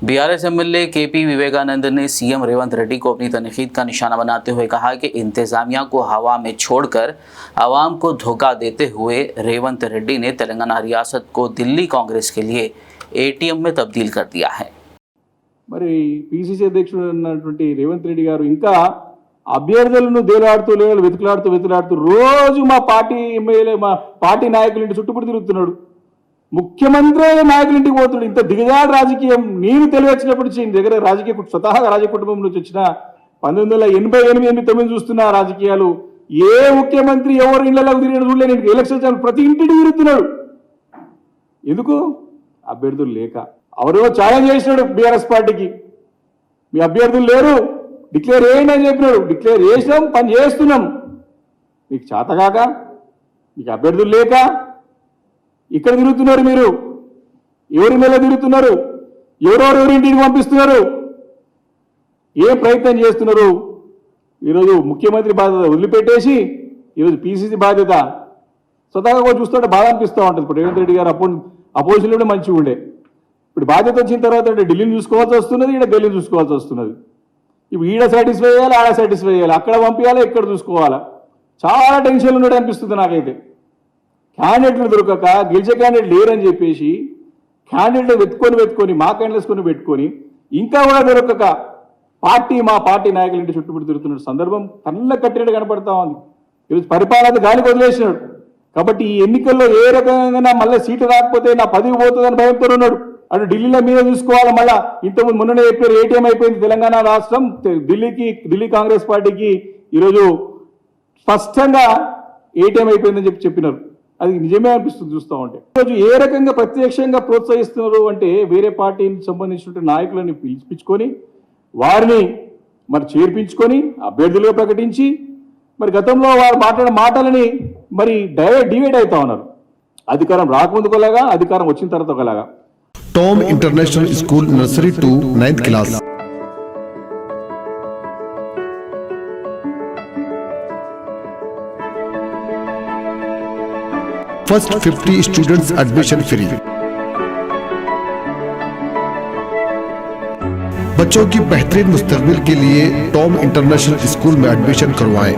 BRS MLA KP Vivekananda ने CM Revanth Reddy को अपनी तनकीद का निशाना बनाते हुए कहा कि इंतजामिया को हवा में छोड़कर आवाम को धोखा देते हुए रेवंत रेड्डी ने तेलंगाना रियासत को दिल्ली कांग्रेस के लिए एटीएम में तब्दील कर दिया है। మరి పిసిసి అధ్యక్షుడు అన్నటువంటి రేవంత్ రెడ్డి గారు ఇంకా అభ్యర్థులను దేలాడుతూ వెతులాడుతూ రోజు మా పార్టీ ఎమ్మెల్యే మా పార్టీ నాయకుల ఇంటి చుట్టుముట్టు తిరుగుతున్నాడు. ముఖ్యమంత్రి నాయకుల ఇంటికి పోతున్నాడు. ఇంత దిగజాడు రాజకీయం నేను తెలివచ్చినప్పుడు నుంచి దగ్గర రాజకీయ స్వతహాగా రాజకీయ కుటుంబం నుంచి వచ్చిన 1988-89 చూస్తున్న రాజకీయాలు ఏ ముఖ్యమంత్రి ఎవరు ఇళ్లకు తిరిగి చూడలే. నేను ఎలక్షన్ ప్రతి ఇంటికి తిరుగుతున్నాడు. ఎందుకు? అభ్యర్థులు లేక. ఎవరో ఛాలెంజ్ చేసినాడు బీఆర్ఎస్ పార్టీకి, మీ అభ్యర్థులు లేరు, డిక్లేర్ చేయండి అని చెప్పినాడు. డిక్లేర్ చేసినాం, పని చేస్తున్నాం. మీకు చేతగాక, మీకు అభ్యర్థులు లేక ఇక్కడ తిరుగుతున్నారు. మీరు ఎవరి మీద తిరుగుతున్నారు? ఎవరింటికి పంపిస్తున్నారు? ఏ ప్రయత్నం చేస్తున్నారు? ఈరోజు ముఖ్యమంత్రి బాధ్యత వదిలిపెట్టేసి ఈరోజు పిసిసి బాధ్యత స్వతహాగా కూడా చూస్తుంటే బాధ అనిపిస్తూ ఉంటుంది. ఇప్పుడు రేవంత్ రెడ్డి గారు అపోజిషన్లో కూడా మంచిగా ఉండే, ఇప్పుడు బాధ్యత వచ్చిన తర్వాత ఢిల్లీని చూసుకోవాల్సి వస్తున్నది, ఈడ ఢిల్లీని చూసుకోవాల్సి వస్తున్నది. ఇప్పుడు ఈడ సాటిస్ఫై చేయాలి, ఆడ సాటిస్ఫై చేయాలి, అక్కడ పంపించాలి, ఇక్కడ చూసుకోవాలా. చాలా టెన్షన్లు ఉన్నాడు అనిపిస్తుంది నాకైతే. క్యాండిడేట్లు దొరకక, గెలిచే క్యాండిడేట్ లేరని చెప్పేసి క్యాండిడేట్ వెతుకొని మా క్యాండిడేట్స్కొని పెట్టుకొని ఇంకా కూడా దొరకక మా పార్టీ నాయకుల ఇంటి చుట్టుముట్టు తిరుగుతున్న సందర్భం కళ్ళ కట్టినట్టు కనపడతా ఉంది. ఈరోజు పరిపాలన గాలికి వదిలేసినాడు. కాబట్టి ఈ ఎన్నికల్లో ఏ రకంగా మళ్ళీ సీటు రాకపోతే నా పదవి పోతుందని భయంతో ఉన్నాడు. అటు ఢిల్లీలో మీద చూసుకోవాలి. మళ్ళీ ఇంతకుముందు మొన్ననే చెప్పారు ఏటీఎం అయిపోయింది తెలంగాణ రాష్ట్రం. ఢిల్లీ కాంగ్రెస్ పార్టీకి ఈరోజు స్పష్టంగా ఏటీఎం అయిపోయిందని చెప్పినారు. అది నిజమే అనిపిస్తుంది చూస్తూ ఉంటే. ఈరోజు ఏ రకంగా ప్రత్యక్షంగా ప్రోత్సహిస్తున్నారు అంటే వేరే పార్టీకి సంబంధించిన నాయకులని పిలిపించుకొని వారిని మరి చేర్పించుకొని అభ్యర్థులుగా ప్రకటించి మరి గతంలో వారు మాట్లాడిన మాటలని మరి డివైడ్ అవుతా ఉన్నారు. అధికారం రాకముందుకు ఒకలాగా, అధికారం వచ్చిన తర్వాత ఒకలాగా. Tom international school nursery to 9th class. First 50 students admission free. बच्चों की बेहतरीन मुस्तकबिल के लिए टॉम इंटरनेशनल स्कूल में एडमिशन करवाएं.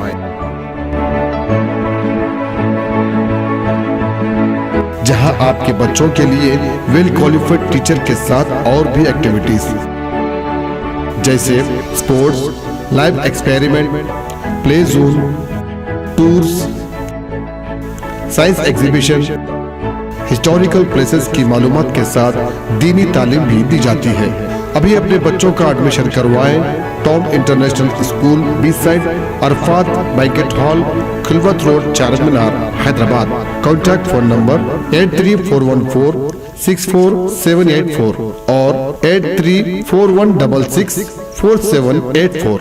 जहां आपके बच्चों के लिए वेल क्वालिफाइड टीचर के साथ और भी एक्टिविटीज जैसे sports, live experiment, play zone, tours, science exhibition, historical places की मालूमात के साथ दीनी तालीम भी दी जाती है. अभी अपने बच्चों का एडमिशन करवाएं. Tom international School, beach side, Arafat banquet hall, Khilwat road, Charminar, Hyderabad. Contact phone number 8341464784 और 8341664784.